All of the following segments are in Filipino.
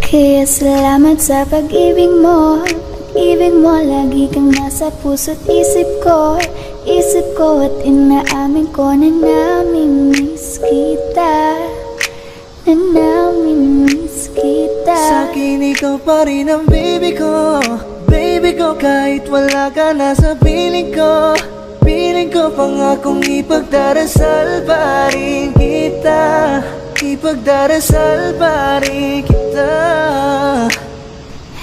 Kaya salamat sa pag-ibig mo. Pag-ibig mo, lagi kang nasa puso't isip ko. Isip ko at inaamin ko na namimiss kita. Na namimiss kita. Sa'kin ikaw pa rin ang baby ko. Baby ko kahit wala ka na sa piling ko. Piling ko pangakong ipagdarasal pa rin kita. Ipagdarasal pa rin kita.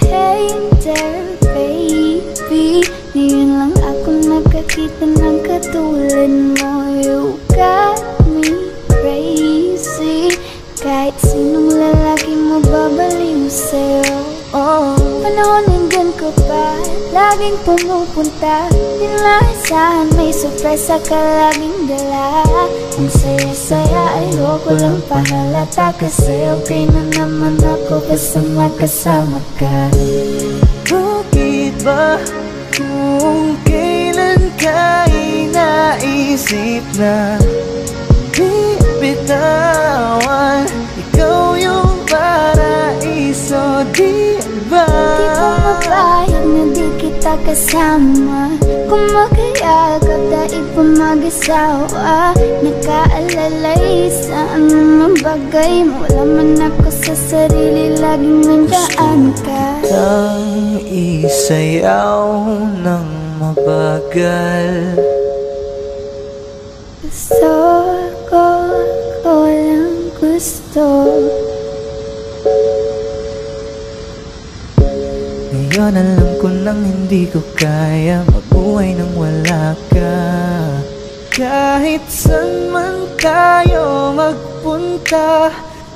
Hey there baby, ngayon lang ako nakakita ng katulad mo. You got me crazy. Kahit sinong lalaki mo babaliw sa'yo. Panahon nandyan ko pa, laging pumupunta. Nilasahan may sorpresa ka laging dala. Ang saya-saya ayoko lang pahalata. Kasi okay na naman ako basta magkasama ka. Bakit ba kung kailan ka inaisip na bibitawan? Ikaw yung paraiso, di ba? Di ko mapayag na di kita kasama. Kung makayagap daig pa mag-asawa. Nakaalalay sa anumang bagay. Wala man ako sa sarili, laging nandaan ka. Ang isayaw ng mabagal. Gusto ko lang gusto. Ngayon alam ko nang hindi ko kaya mabuhay nang wala ka. Kahit saan man tayo magpunta,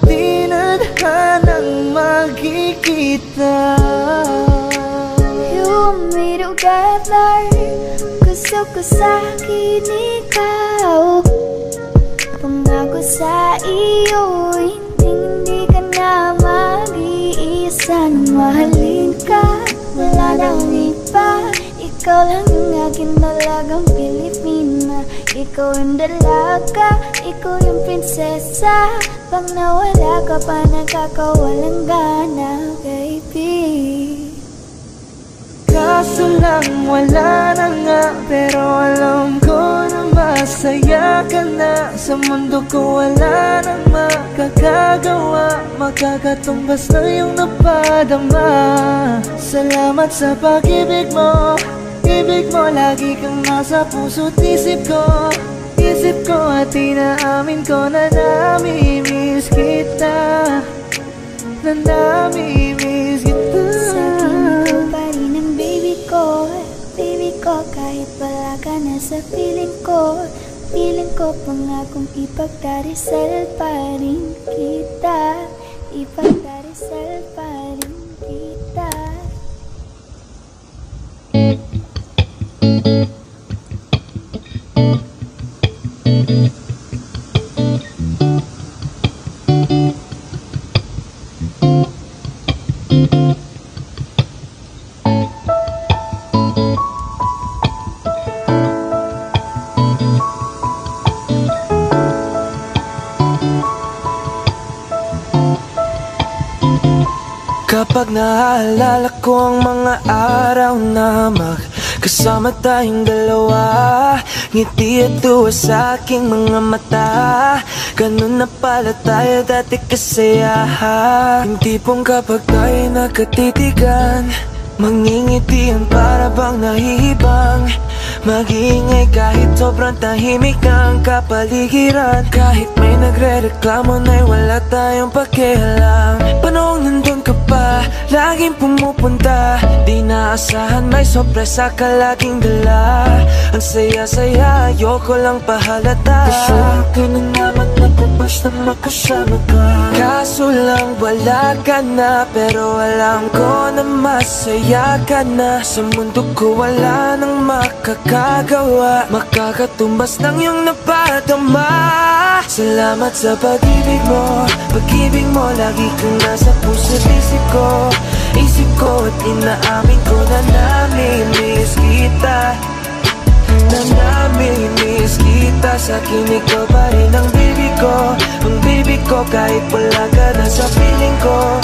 di na hanang magkikita. You want me together. Gusto ko sa'kin ikaw. Pangako sa iyo, hindi ka na mag-iisa. Mahalin ka, wala nang iba. Ikaw lang ang aking dalagang Pilipina. Ikaw yung dalaga, ikaw yung prinsesa. Pag nawala ka pa, nagkakawalang gana, baby. Kaso lang wala na nga, pero alam ko na masaya ka na. Sa mundo ko wala nang makakagawa. Makakatumbas na yung napadama. Salamat sa pag-ibig mo. Ibig mo lagi kang nasa puso't isip ko. Isip ko at inaamin ko na namimiss kita. Na namimiss kita. Baby ko, kahit wala ka na sa piling ko. Piling ko pangakong ipagdarasal pa rin kita. Ipagdarasal pa rin kita. Kapag naaalala ko ang mga araw na magkasama tayong dalawa, ngiti at tuwa sa aking mga mata. Ganun na pala tayo dati kasaya. Yung tipong kapag tayo nagkatitigan, mangingitian para bang nahihibang. Mag-iingay kahit sobrang tahimik ang kapaligiran. Kahit may nagre-reklamo na'y wala tayong pakialam. Panahong nandun ka pa, laging pumupunta. Di naasahan may sorpresa ka laging dala. Ang saya-saya, ayoko lang pahalata. Gusto ko na naman ako basta makasama ka. Kaso lang wala ka na, pero alam ko na masaya ka na. Sa mundo ko wala nang makakagawa. Makakatumbas ng iyong napadama. Salamat sa pag-ibig mo. Pag-ibig mo lagi kang nasa puso't isip ko. Isip ko at inaamin ko na namimiss kita. Na namimiss kita. Sa'kin ikaw pa rin ang baby ko. Ang baby ko kahit wala ka na sa piling ko.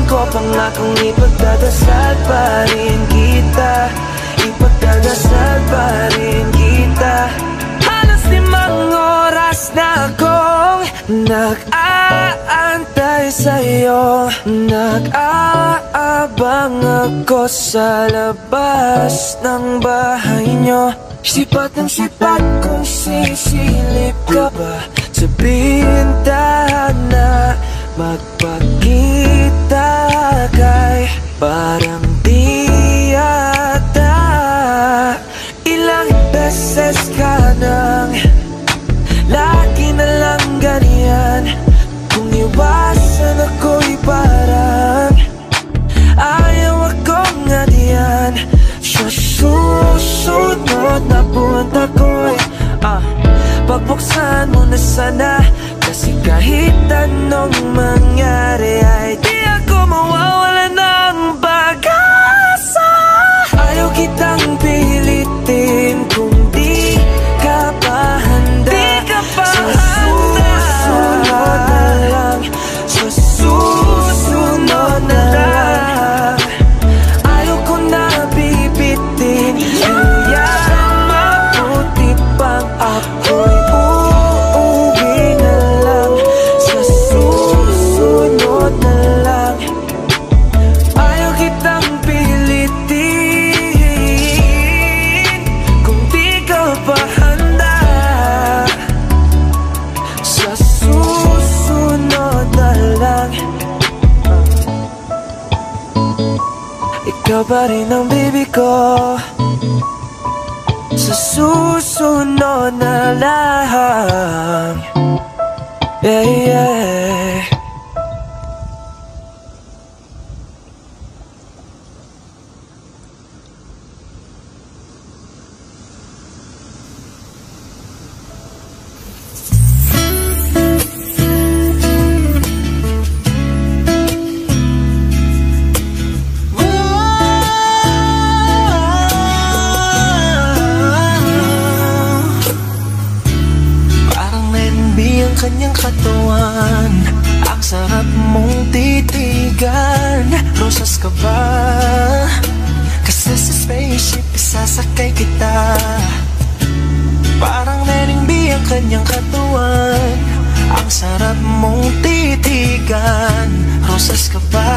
ko pangakong ipagdadasal pa rin kita, ipagdadasal pa rin kita. Halos 5 oras na akong nag-aantay sa'yo, nag-aabang ako sa labas ng bahay nyo. Sipat ng sipat kung sisilip ka ba sa bintana, magpakita kay parang di yata. Ilang beses ka nang lagi na lang ganyan, kung iwasan ako'y parang ayaw akong ngadiyan. Sa susunod na punta ko'y pagbuksan mo na sana, kasi kahit anong mangyari ay di ako mawawala ng pag-asa. Ayaw kitang pilitin kung di ka pa handa, sa susunod na lang, sa susunod na lang. Ayaw ko na bibitin, kaya mabuti pang ako'y uuwi na lang, sa susunod na lang. Ayaw kitang pilitin kung di ka pa handa, sa susunod na lang. Ikaw pa rin ang baby ko, sa susunod na lang. Yeah, yeah. Kanyang katawan, ang sarap mong titigan. Rosas ka ba? Kasi sa spaceship isasakay kita. Parang Lenny B ang kanyang katawan, ang sarap mong titigan. Rosas ka ba?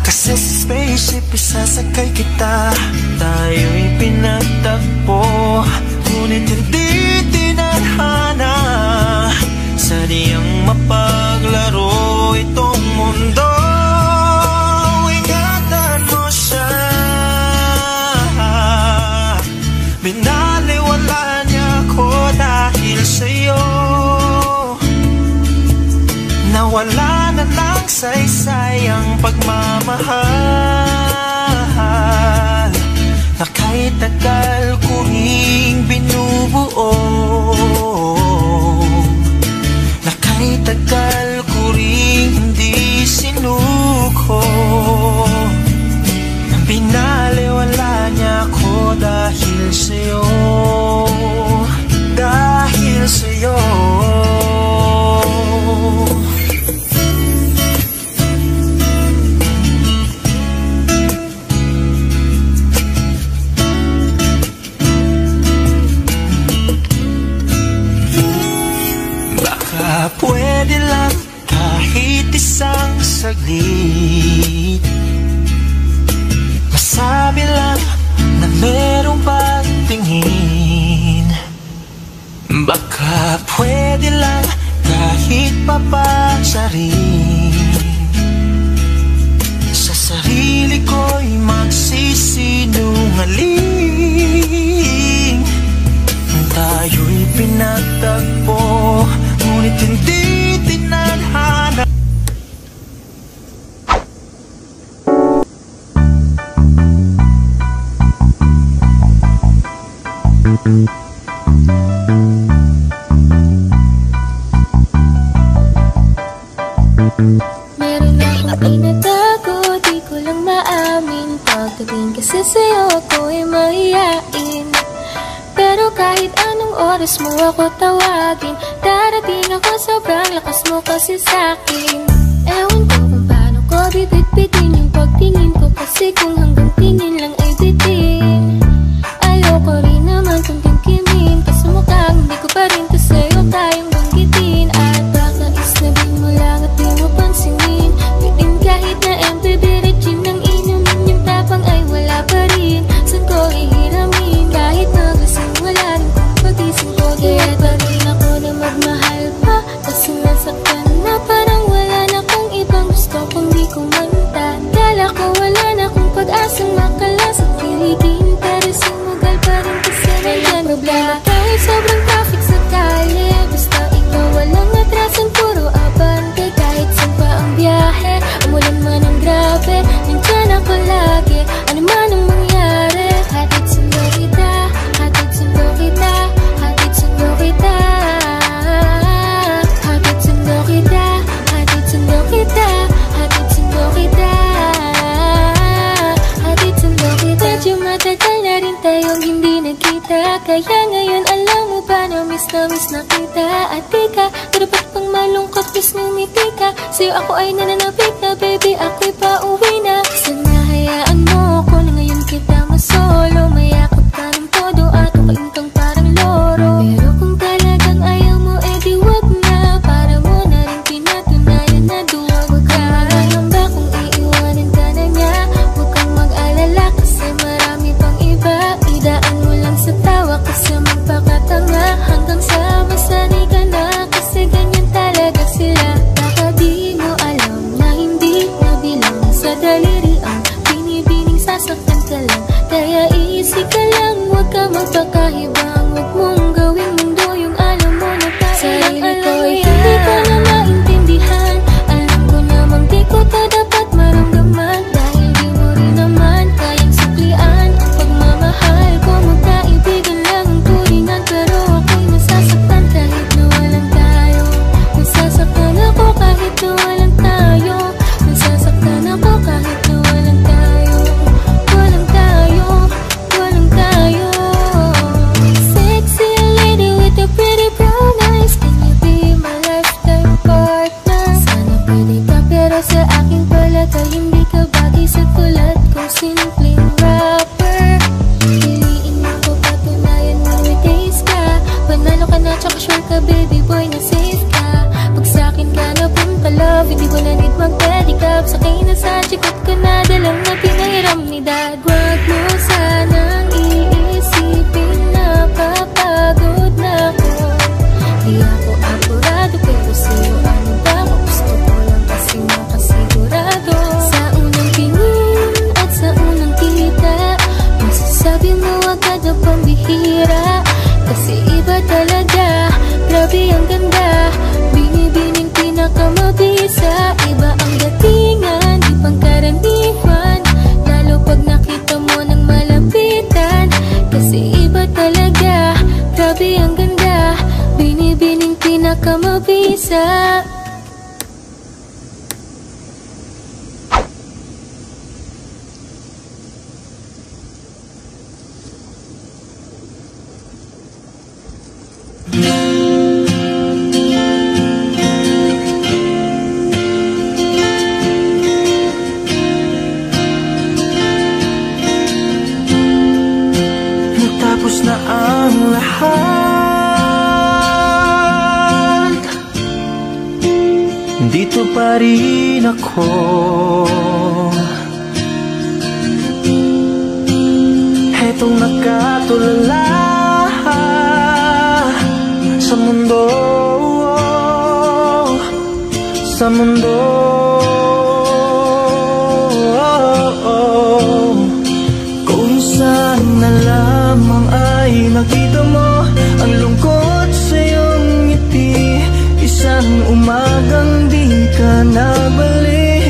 Kasi sa spaceship isasakay kita. Tayo'y pinagtagpo, ngunit hindi tinadhana. Sadyang mapaglaro itong mundo. Ingatan mo siya, binaliwala niya ako dahil sa'yo. Nawala na lang saysay ang pagmamahal na kahit tagal ko ring binubuo, na kahit tagal ko ring hindi sinuko. Binaliwala niya ako dahil sa'yo, dahil sa'yo. Pwede lang kahit isang saglit, masabi lang na merong pagtingin. Baka pwede lang kahit papasarin, sa sarili ko'y magsisinungaling. Tayo'y pinagtagpo, ngunit hindi tinadhana. Meron akong tinatago, di ko lang maamin. Pagdating kasi sa'yo ako'y mahihain. Pero kahit anong oras mo ako tawagin, darating ako, sobrang lakas mo kasi sa'kin. Ewan ko kung paano bibit-bitin yung pagtingin ko. Kasi kung hanggang tingin lang ay bitin, ayoko rin naman kung kimkimin. Kasi mukhang hindi ko pa rin to sa'yo kayang banggitin. At baka isnabing mo lang at di mo pansinin. Bitin kahit na empty biritsin ng inumin. Yung tapang ay wala pa rin. Saan ko ihiramin? Kahit maglasing wala rin kung pagising ko. Kaya pa rin ako na magmahal pa. Kasi nasaktan na parang wala na kung ibang gusto kung di ko manta. Kala ko wala na kung pag-asang makalas at kiligin. Pero sumugal pa rin kasi nandyan problema. Kahit sobrang traffic sa kalye, basta ikaw walang atrasan, puro abante. Kahit saan pa ang biyahe, umulan man ang grabe, nandyan ako lagi, ano man ang mangyari. Hatid sundo kita, hatid sundo kita, hatid sundo kita. Hatid sundo kita, hatid sundo kita, hatid sundo kita. Hatid sundo kita. Medyo matagal na rin tayong hindi nagkita, kaya ngayon alam mo ba na miss na kita. At di ka dapat pang malungkot, kiss ng ngiti ka. Sa'yo ako ay nananapik na, baby, ako'y pauwi na. Sana hayaan mo ko na ngayon kita masolo. Mayakap ka ng todo at ukain kang parang loro. Pero kung talagang ayaw mo, edi wag na. Para mo na rin pinatunayan na duwag ka. Ba kung iiwanan ka na niya, huwag kang mag-alala kasi marami pang iba. Idaan mo lang sa tawa kasi magpakatanga. Hanggang sa masanay ka na kasi ganyan talaga sila. Baka di mo alam na hindi nabilang sa daliri ang binibining sasaktan ka lang. Kaya iisi ka lang, huwag ka magpakahibang. Huwag mong gawing mundo yung alam mo na parang alam mo yan. Hindi ko na maintindihan, alam ko namang di ko to dapat maramdaman. Dahil di mo rin naman kayang suklian ang pagmamahal ko. Magkaibigan lang ang turingan, pero ako'y nasasaktan kahit na walang tayo. Nasasaktan ako kahit na walang tayo. Nasasaktan ako kahit na walang tayo. Walang tayo, walang tayo. Sexy lady with the pretty brown eyes, can you be my lifetime partner? Sana pwede ka pero sa aking palagay hindi ka bagay sa tulad kong simpleng rapper. Piliin mo ko, patunayan mo may taste ka. Panalo ka na tsaka sure ka baby boy na safe ka. Pag sa'kin ka na punta love, hindi mo na need mag-pedicab. Sakay na sa chikot ka na, dalang na pinahiram ni dad. Wag mo sanang iisipin na papagod na ako. Di ako apurado pero sa'yo ano ba ako? Gusto ko lang kasi makasigurado. Sa unang tingin at sa unang kita, masasabi mo agad ang pambihira. Kasi iba talaga, grabe ang ganda, binibining pinakamabisa. Iba ang datingan, di pangkaraniwan, lalo pag nakita mo ng malapitan. Kasi iba talaga, grabe ang ganda, binibining pinakamabisa. Natapos na ang lahat, dito pa rin ako. Hetong nakatulala sa mundo, sa mundo. Kung saan na lamang ay nakita mo ang lungkot sa iyong ngiti. Isang umagang di ka nabalik.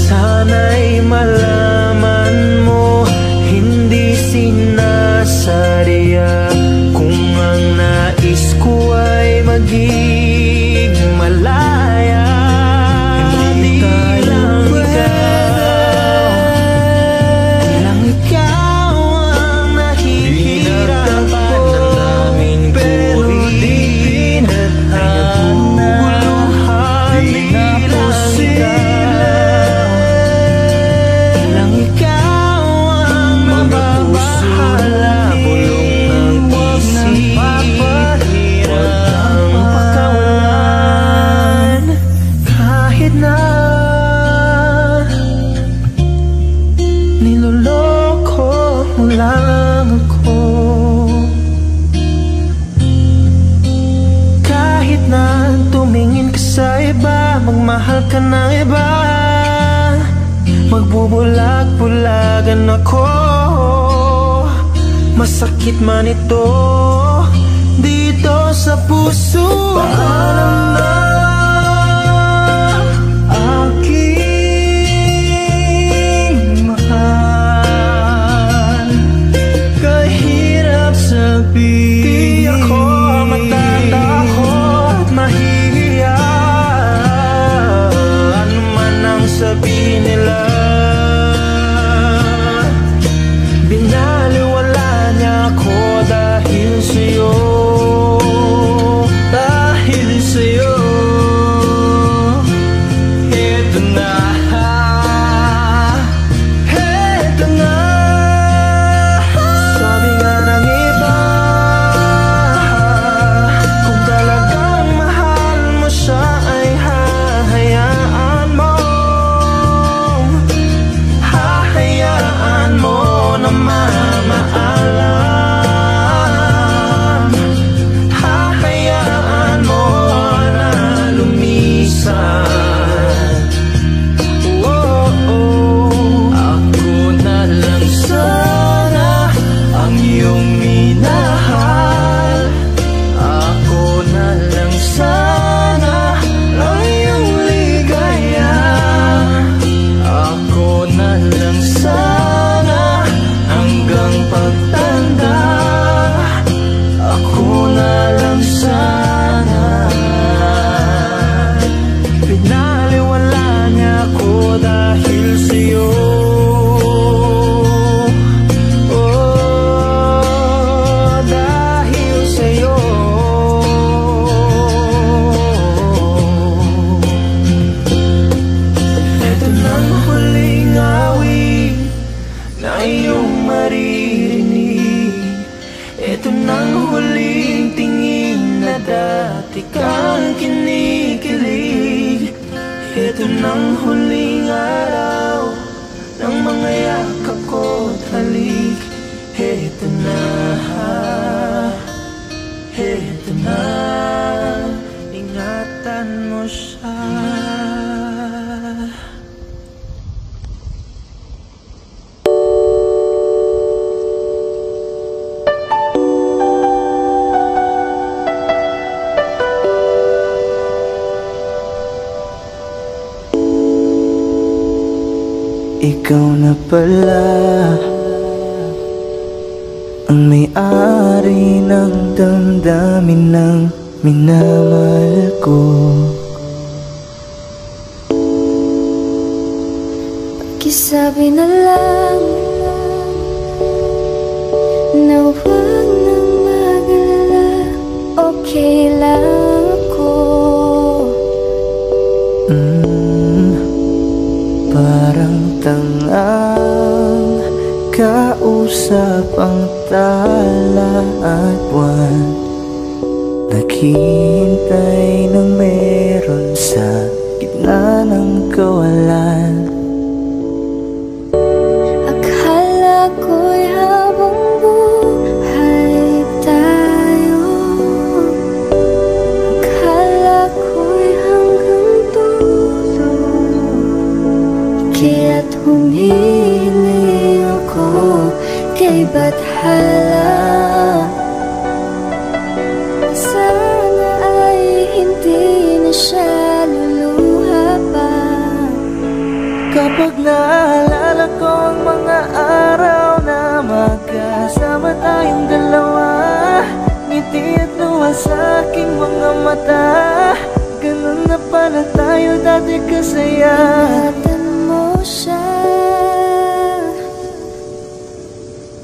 Sana'y malaman mo, hindi sinasadya. Kung ang nais ko ay maging malaman magmahal ka ng iba. Magbubulag-bulagan ako. Masakit man ito dito sa puso. Paalam na aking mahal. Kahirap sabihin, di ako matatakot at mahihiya. Ano man ang sabihin nila, binaliwala niya ako dahil sa'yo. Dahil sa'yo. Eto na, eto na. Sabi nga ng iba, kung talagang mahal mo siya ay hahayaan mo. Hahayaan mo na mamaalam. Hahayaan mo na lumisan. Oh, oh. Ako na lang sana ang iyong minahal. Ako na lang sana ang iyong ligaya. Ako na lang sana hanggang pagtanda. Ako na lang sana. Pinaliwala niya ako dahil sa'yo. Oh, dahil sa'yo. Ito nang huling awit na iyong maririnig. Ito nang huling tingin na dati kang kinikilig. Ito nang huling araw ng mga yakap ko't halik. Ito na, ito na. Ingatan mo siya. Ikaw na pala ang may-ari ng damdamin ng minamahal ko. Pakisabi na lang na huwag nang mag-alala. Okay lang ako. Parang tangang kausap ang tala at buwan. Naghihintay ng meron sa gitna ng kawalan. Akala ko'y habang buhay tayo. Akala ko'y hanggang dulo. Kaya't humiling ako kay Bathala. Sana ay hindi na siya luluha pa. Kapag naalala ko ang mga araw na magkasama tayong dalawa, ngiti at luha sa aking mga mata. Ganun na pala tayo dati kasaya. Ingatan mo siya.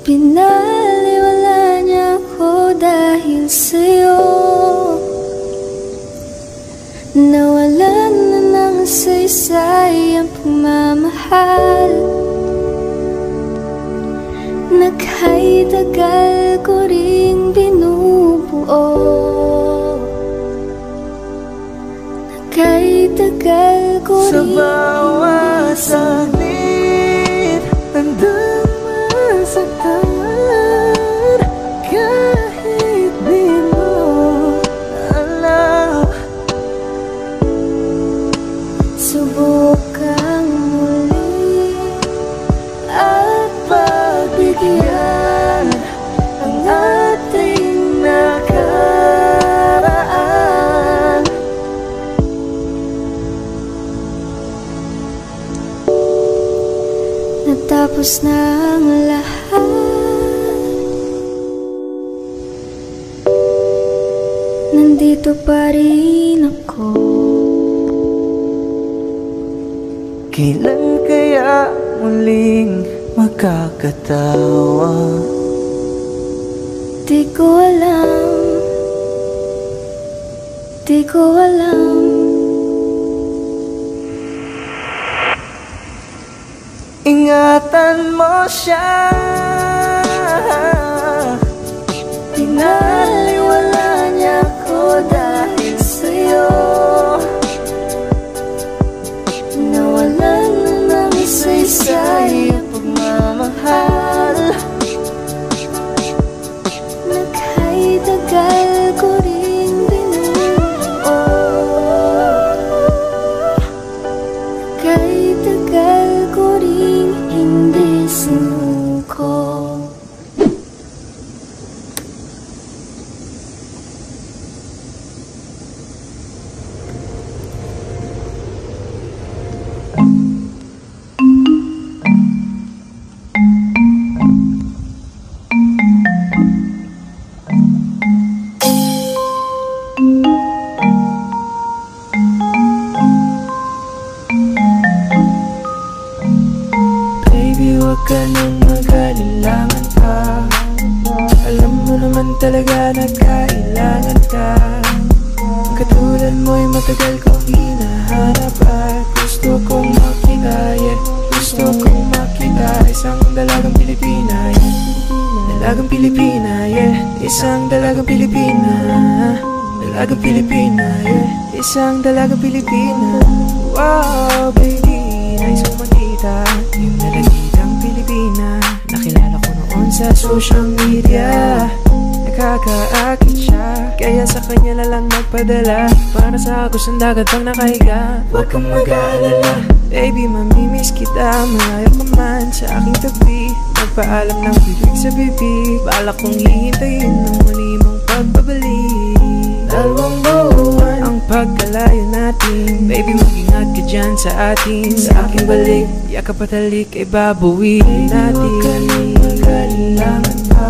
Pinaliwala niya ako dahil sa'yo. Nawalan na ng saysay ang pagmamahal. Nagha'y tagal ko ring binubuo. Nagha'y tagal ko Sa ring bawat saglit, handang masaktan. Kahit di mo alam, Tapos na ang lahat. Nandito pa rin ako. Kailan kaya muling magkakatawa? Di ko alam, di ko alam. Ingatan mo siya, Pinaliwala niya ko dahil sa'yo. Nawalan na ng isa-isa'y pagmamahal. Naghay-tagal ko rin binuo. Naghay-tagal ko rin hindi sinuko. baby, huwag ka nang mag-alilangan pa. Alam mo naman talaga na kailangan ka. Katulad mo'y matagal kong hinahanap at gusto kong makita, yeah. Gusto kong makita isang dalagang Pilipina, yeah. Dalagang Pilipina, yeah. Isang dalagang Pilipina. Dalagang Pilipina, yeah. Isang dalagang Pilipina. Wow, baby, nais kong makita yung dalagang Pilipina. Nakilala ko noon sa social media. Nakakaakit siya, kaya sa kanya na lang nagpadala. Para sa agos ng dagat pang nakahiga. Huwag kang mag-aalala, baby, mamimiss kita. Malayo ka man sa aking tabi. Nagpaalam ng bibig sa bibig. Balak kong hihintayin ng muli mong pagbabalik. Dalawang buwan ang pagkalayo natin. Baby, mag-ingat ka dyan sa atin. Sa aking balik, yakap at halik ay babawiin natin. Huwag ka nang mag-alilangan pa.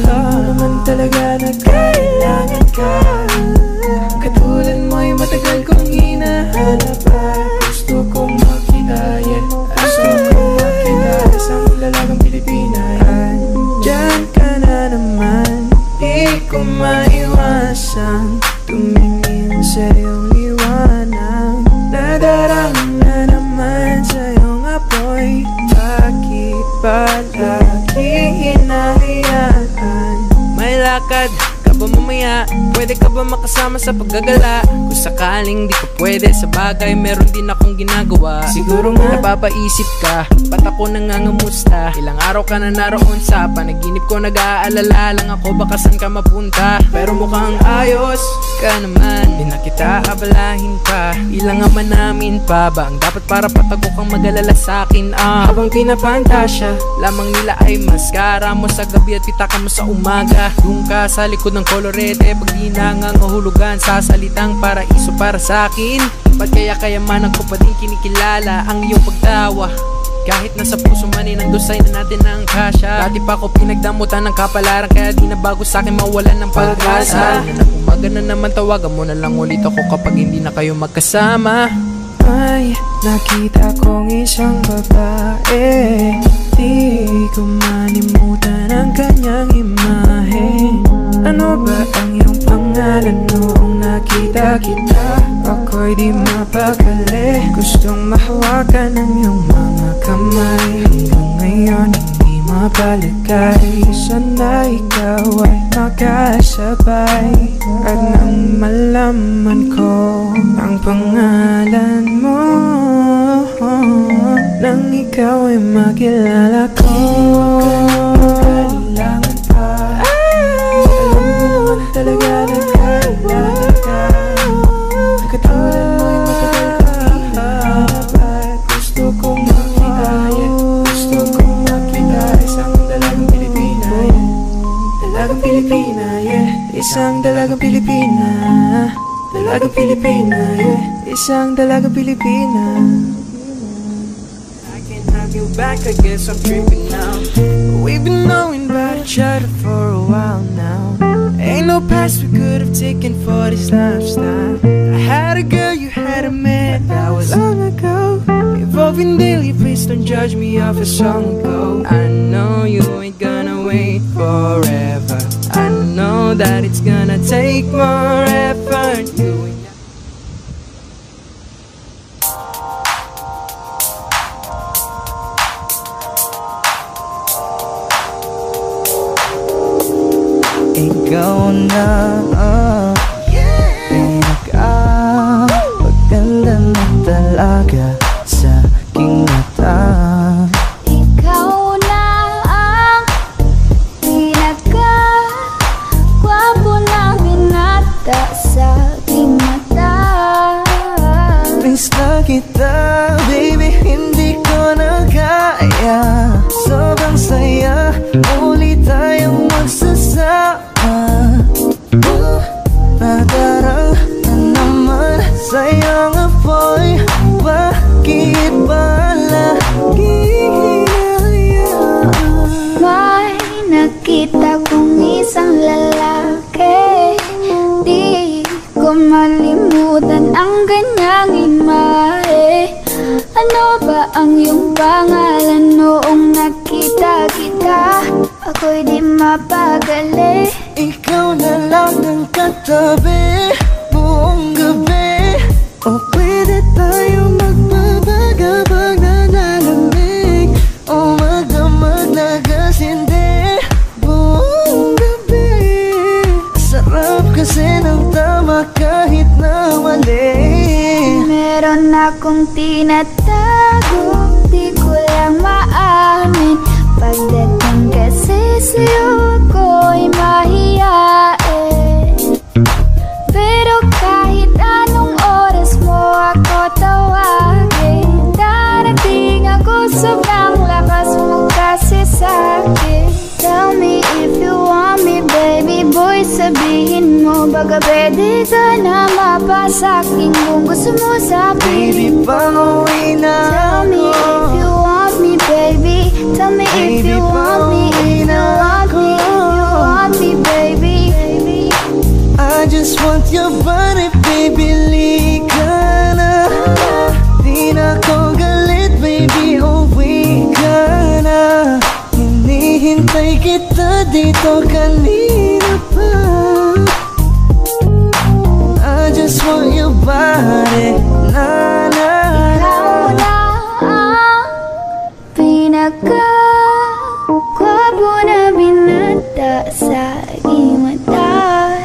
Alam mo naman talaga na kailangan ka. Katulad mo'y matagal kong hinahanap at gusto kong makita, yeah. Gusto kong makita isang dalagang Pilipina, yeah. Diyan ka na naman, di ko maiwasan tumingin sa iyong liwanag. Nadarama na naman sa iyong apoy. Bakit palagi hinahayaan? May lakad ka ba mamaya? Pwede ka ba makasama sa paggagala? Kung sakaling di ka pwede sa bagay, meron din akong ginagawa. Siguro nga napapaisip ka, ba't ako nangangamusta? Ilang araw ka na naroon sa panaginip ko, nag-aalala lang ako baka saan ka mapunta. Pero mukhang ayos ka naman, di na kita abalahin pa. Ilang naman namin pa ba ang dapat para patago kang mag-alala sa'kin? Habang pinapantasya lamang nila ay mascara mo sa gabi at pitaka mo sa umaga. Doon ka sa likod ng kolorete, pag di nangangahulugan sa salitang paraiso para sa'kin. Ba't kaya kayamanan ko pa din kinikilala ang iyong pagtawa? Kahit nasa puso man ay nandusay na natin ang kasya. Dati pa ko pinagdamutan ng kapalaran, kaya di na bago sa'kin mawalan ng pag-asa. Umaga na naman, tawagan mo na lang ulit ako kapag hindi na kayo magkasama. May nakita kong isang babae, di ko manimutan ang kanyang imahe. Ano ba ang iyong pangalan noong nakita kita? Ako'y di mapakali, gustong mahawakan ang iyong mga kamay. Hanggang ngayon hindi mapalagay, sana ikaw ay makasabay. At nang malaman ko ang pangalan mo, nang ikaw ay makilala ko. Kailangan pa, alam mo naman talaga na kailangan ka. Katulad mo'y matagal kong hinahanap at gusto kong makita, yeah. Gusto kong makita isang dalagang Pilipina, yeah. Dalagang Pilipina, yeah. Isang dalagang Pilipina. Dalagang Pilipina, yeah. Isang dalagang Pilipina. I can't have you back, I guess I'm tripping now. We've been knowing about each other for a while now. Ain't no past we could have taken for this lifestyle. I had a girl, you had a man, that was long ago. Evolving daily, please don't judge me off a song ago. I know you ain't gonna wait forever. I know that it's gonna take more effort. You ain't ikaw na maganda na talaga sa aking mata. Ikaw na ang pinaka-gwapo na binata sa aking mata. Miss na kita, baby, hindi ko na kaya. Sobrang saya, muli tayong magsasama. Nadarang na naman sayang apoy. Bakit ba lagi hinayaan? May nakita kong isang lalaki, di ko malimutan ang kanyang imahe. Ano ba ang iyong pangalan noong nakita kita? Ako'y di mapagali. Ikaw na lang ang katabi buong gabi. O pwede tayo magbabaga-bag na nalamig, o magdamag na gasindi buong gabi. Sarap kasi ng tama kahit na mali. Meron akong tinatago, di ko lang maamin. Pagdating kasi sa'yo ko'y mahiyain. Pero kahit anong oras mo ako tawagin, darating ako, sobrang lakas mo kasi sa'kin. Tell me if you want me, baby boy, sabihin mo. Baka pwede ka na mapasaking kung gusto mo sa Baby, pauwi na Tell me if you want me, baby. Tell me if you want me, if you want me, if you want me, baby. I just want your body, baby, lika na. Di na ko galit, baby, uwi ka na. Hinihintay kita dito kanina pa. I just want your body, na na na. Ikaw na ang pinaka-gwapo na binata sa aking mata.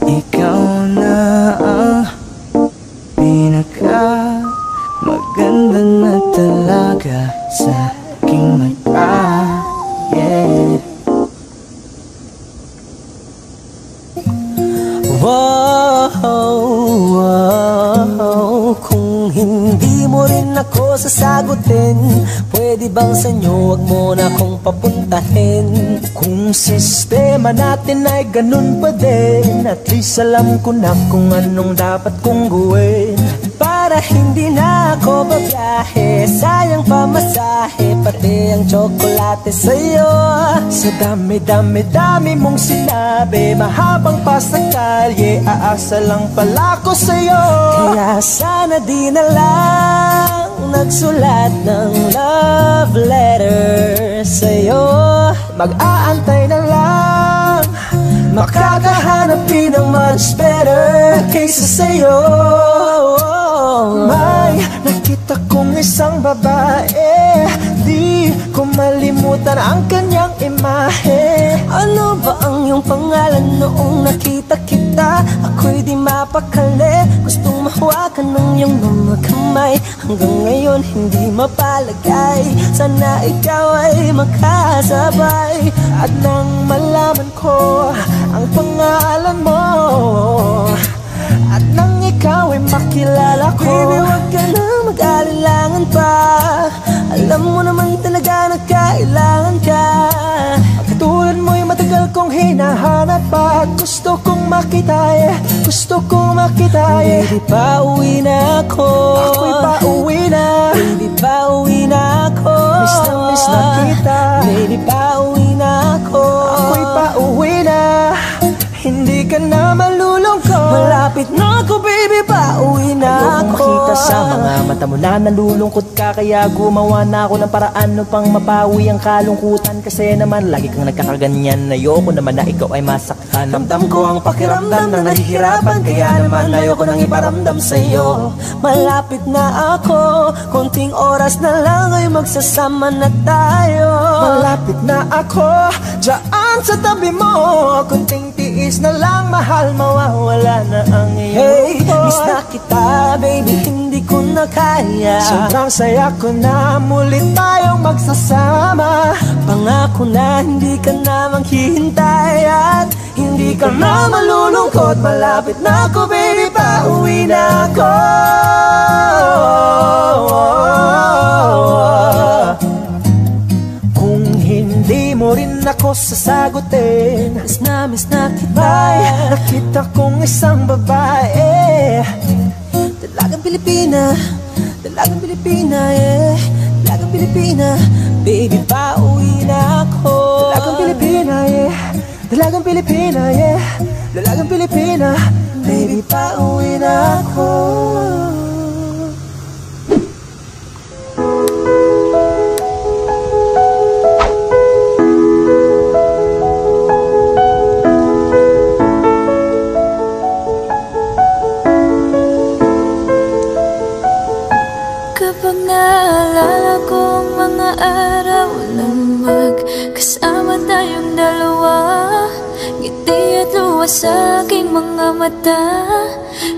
Ikaw na ang pinaka maganda na talaga sa aking mata. Yeah. Wow, kung hindi mo rin ako sasagutin, pwede bang sa'yo wag mo na akong papuntahin? Kung sistema natin ay ganun pa din, at least alam ko na kung anong dapat kong gawin. Para hindi na ako babiyahe, sayang pamasahe, pati ang tsokolate sa'yo. Sa dami-dami-dami mong sinabi, mahabang pa sa kalye, aasa lang pala ko sa'yo. Kaya sana di na lang nagsulat ng love letter sa'yo. Mag-aantay na lang, makakahanap din ng much better kaysa sa'yo. May nakita kong isang babae, di ko malimutan ang kanyang imahe. Ano ba ang iyong pangalan noong nakita kita? Ako'y di mapakali, gustong mahawakan ng iyong mga kamay. Hanggang ngayon hindi mapalagay, sana ikaw ay makasabay. At nang malaman ko ang pangalan mo, at nang ikaw ay makilala ko, baby, wag ka na mag-alilangan pa. Alam mo naman talaga na kailangan ka. Katulad mo'y matagal kong hinahanap pa. Gusto kong makita, gusto kong makita. Baby, pauwi na ako. Ako'y pauwi na. Baby, pauwi na ako. Miss na kita. Baby, pauwi na ako. Ako'y pauwi na, hindi ka na malulungkot. Malapit na ako, baby, pauwi na ako. Ayokong makita sa mga mata mo na nalulungkot ka, kaya gumawa na ako ng paraan upang mapawi ang kalungkutan. Kasi naman lagi kang nagkakaganyan, ayoko naman na ikaw ay masaktan. Ramdam ko ang pakiramdam na nahihirapan, kaya naman ayoko nang iparamdam sa'yo. Malapit na ako, konting oras na lang ay magsasama na tayo. Malapit na ako, dyan sa tabi mo, konting tiis na lang, mahal, mawawala na ang iyong Hey, lungkot. miss na kita, baby, hindi ko na kaya. Sobrang saya ko na muli tayong magsasama. Pangako na hindi ka na maghihintay at hindi ka na malulungkot. Malapit na ako, baby, pauwi na ako. Kung hindi mo rin ako sasagutin, Miss na kita. ay nakita kong isang babae. Dalagang Pilipina, dalagang Pilipina, yeah. Dalagang Pilipina, baby, pauwi na ako. Dalagang Pilipina, yeah. Dalagang Pilipina, yeah. Dalagang Pilipina, baby, pauwi na ako. Kapag naalala ko ang mga araw na magkasama tayong dalawa, ngiti at luha sa aking mga mata.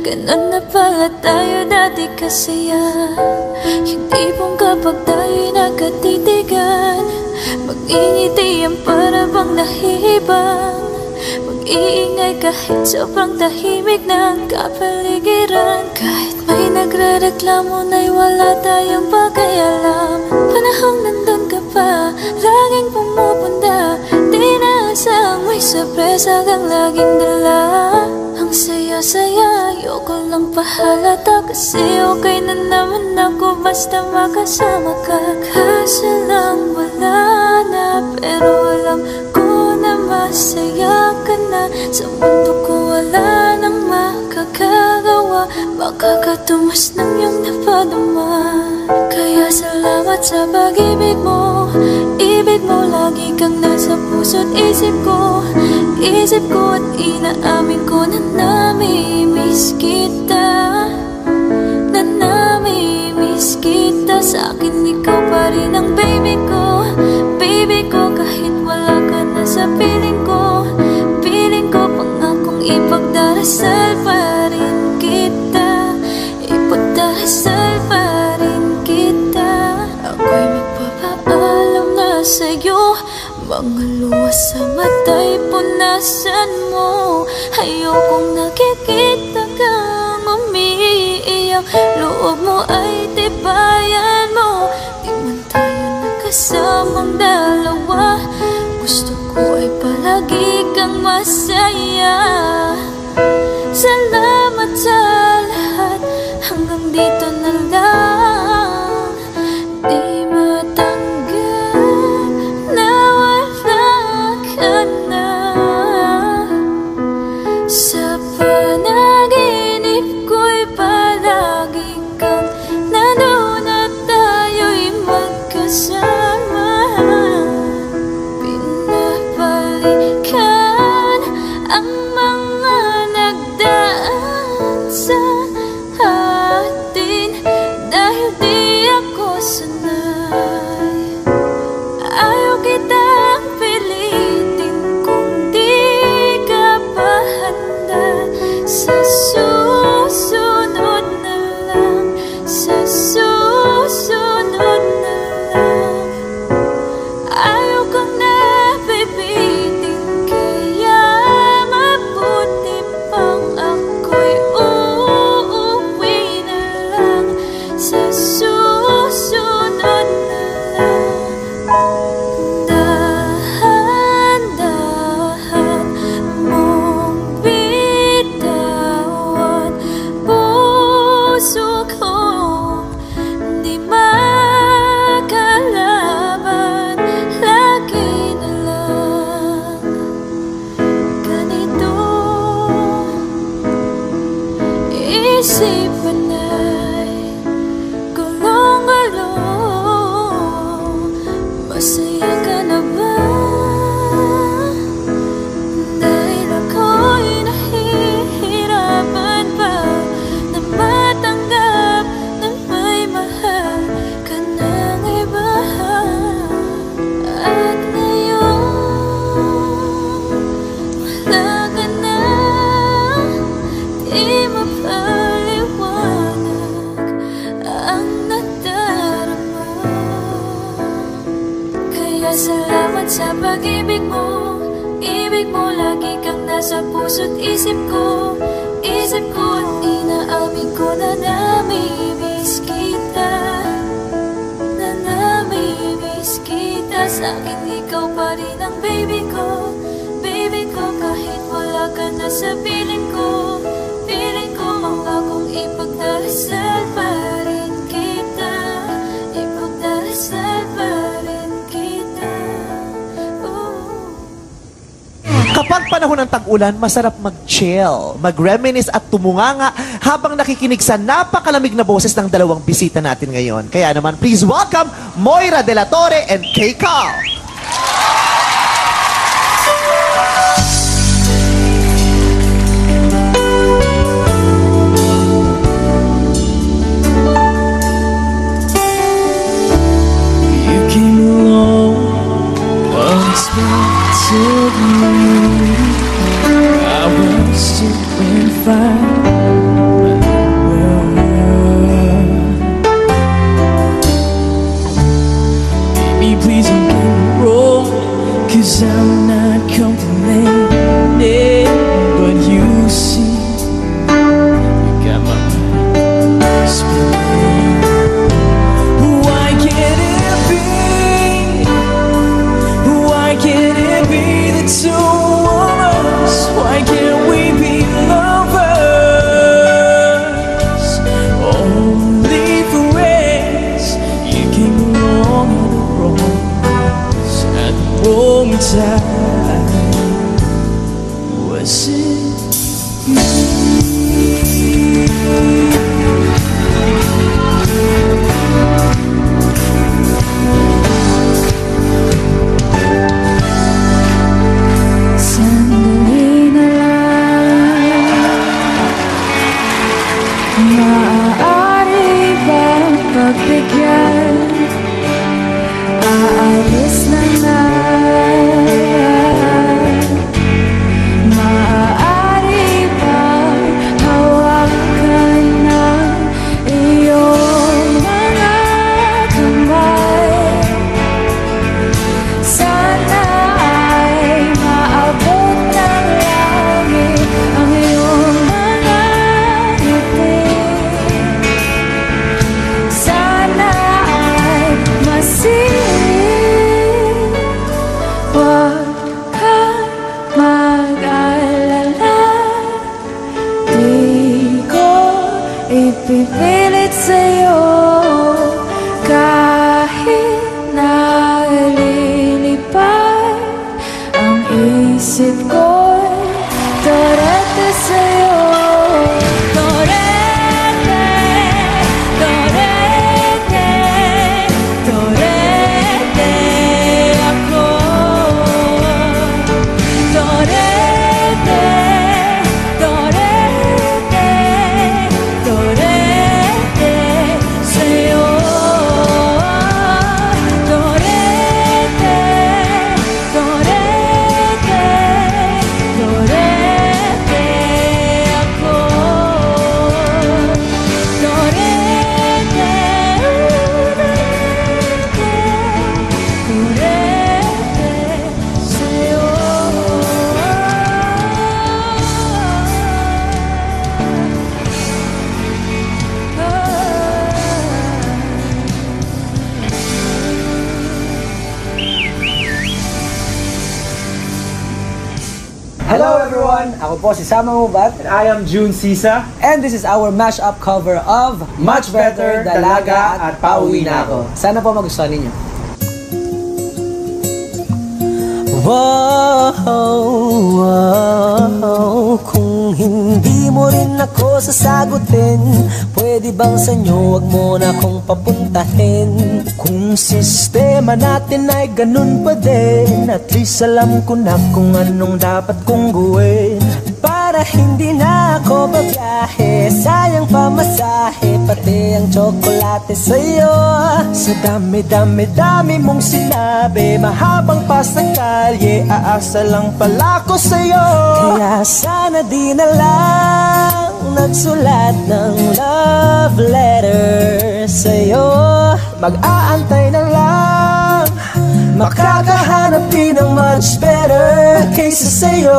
Ganon na pala tayo dati kasaya. Hindi pong kapag tayo'y nagkatitigan, mag-ingitian para bang nahihibang. Mag-iingay kahit sobrang tahimik ng kapaligiran. Kahit may nagrereklamo na'y wala tayong pakialam. Panahong nandun ka pa, laging pumupunta. Di naasang may sorpresa kang laging dala. Ang saya-saya, ayoko lang pahalata. Kasi okay na naman ako basta makasama ka. Kaso lang wala na, pero alam ko na masaya ka na. Sa mundo ko wala nang makakagawa, makakatumas ng iyong napadama. Kaya salamat sa pag-ibig mo. Ibig mo, lagi kang nasa puso't isip ko. Isip ko at inaamin ko na nami-miss kita. Na nami-miss kita. Sa akin ikaw pa rin ang baby ko. Baby ko, kahit wala ka na sa piling ko. Piling ko, pangakong ipagdarasal pa rin kita. Ipagdarasal pa rin kita. Ako'y magpapaalam na sa'yo. Mga luha sa mata'y punasan mo. Ayokong nakikita kang umiiyak. Loob mo ay tibayan mo. Di man tayo nakasamang dalawa, gusto ko ay palagi kang masaya. Salamat sa lahat, hanggang dito na lang. Di matanggap na wala ka na. Sa panaginip ko'y palagi kang nandun at tayo'y magkasama. Pinabalikan ang mga nasa puso't isip ko at inaamin ko na namimiss kita, na namimiss kita. Sa'kin ikaw pa rin ang baby ko, kahit wala ka na sa piling ko pangakong ipagdarasal pa rin kita, ipagdarasal pa rin kita. Kapag panahon ng tag-ulan, masarap mag-chill, mag-reminisce at tumunganga habang nakikinig sa napakalamig na boses ng dalawang bisita natin ngayon. Kaya naman, please welcome Moira De La Torre and Kay Carl. I was doing fine. Baby, please don't get me wrong, 'cause I'm not complaining. But you see, you got my mind spinning. Why can't it be? Why can't it be the two of us? Why can't we be lovers? Only friends. You came along at the wrong time. Was it you? Aalis na na, maaari bang hawakan na iyong mga kamay? Sana ay maabot ng langit ang iyong mga ngiti. Sana ay masin. Huwag kang mag-alala, di ko ipipilit sa'yo. Kahit nalilipad ang isip ko'y torete sa'yo. Torete, torete, torete ako. Torete, torete, torete sa'yo. Torete, torete, torete ako. Torete, torete sa'yo. Hello everyone! Ako po si Sama Mubat. And I am June Sisa. And this is our mashup cover of Much Better, Dalaga at Pauwi na Ako. Sana po magustuhan ninyo. Wow, kung hindi mo rin ako sasagutin, pwede bang sa inyo wag mo na akong papuntahin? Kung sistema natin ay ganun pa din, at least alam ko na kung anong dapat kong gawin. Para hindi na ako babiyahe, sayang pamasahe, pati ang tsokolate sa'yo. Sa dami-dami-dami mong sinabi, mahabang pa sa kalye, aasa lang pala ko sa'yo. Kaya sana di na lang nagsulat ng love letter sa'yo. Mag-aantay na lang, makakahanap din ng much better kaysa sa'yo.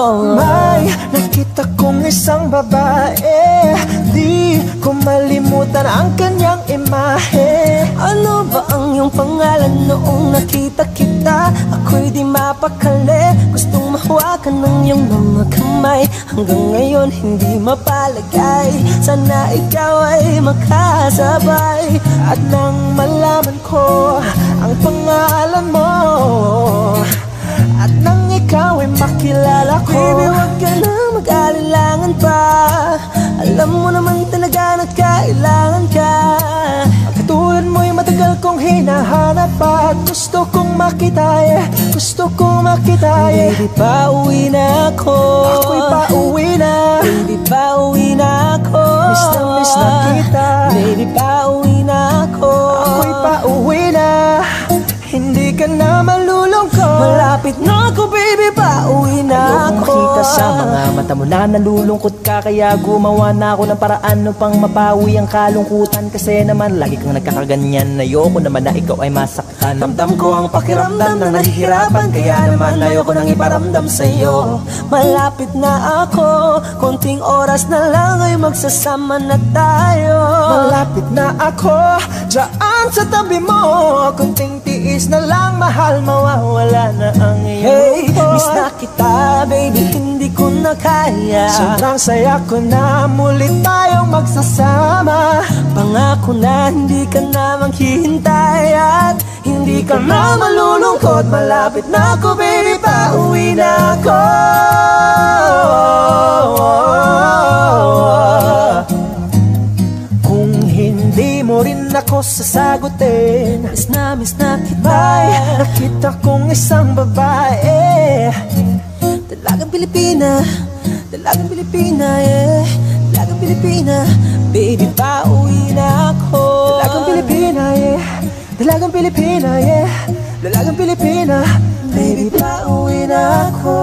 May nakita kong isang babae, di ko malimutan ang kanyang imahe. Ano ba ang iyong pangalan noong nakita kita? Ako'y di mapakali, gustong mahawakan ng iyong mga kamay. Hanggang ngayon hindi mapalagay, sana ikaw ay makasabay. At nang malaman ko ang pangalan mo, at nang ikaw ay makilala ko, Baby, huwag ka na mag-alilangan pa. Alam mo naman talaga na kailangan ka. ang katulad mo'y matagal kong hinahanap pa. At gusto kong makita, gusto kong makita, Baby, pauwi na ako. Ako'y pauwi na, Baby, pauwi na ako. miss na kita. Baby, pauwi na ako. Ako'y pauwi na, hindi ka na malulungkot. Malapit na ako, baby, pauwi na Ayokong ako. makita sa mga mata mo na nalulungkot ka, kaya gumawa na ako ng paraan upang mapawi ang kalungkutan. Kasi naman lagi kang nagkakaganyan, ayoko naman na ikaw ay masaktan. Damdam ko ang pakiramdam ng nahihirapan, kaya naman ayoko nang iparamdam sa'yo. Malapit na ako, konting oras na lang ay magsasama na tayo. Malapit na ako, dyan sa tabi mo. Kunting tiis na lang, mahal, mawawala na ang iyong Hey, lungkot. miss na kita, baby, hindi ko na kaya. Sobrang saya ko na muli tayong magsasama. Pangako na hindi ka na maghihintay at hindi ka na malulungkot. Malapit na ako, baby, pauwi na ako. Kung hindi mo rin ako sasagutin, Miss na kita. may nakita kong isang babae. Dalagang Pilipina, dalagang Pilipina, yeah. Dalagang Pilipina, baby, pauwi na ako. Dalagang Pilipina, yeah. Dalagang Pilipina, yeah. Dalagang Pilipina, Baby, pauwi na ako.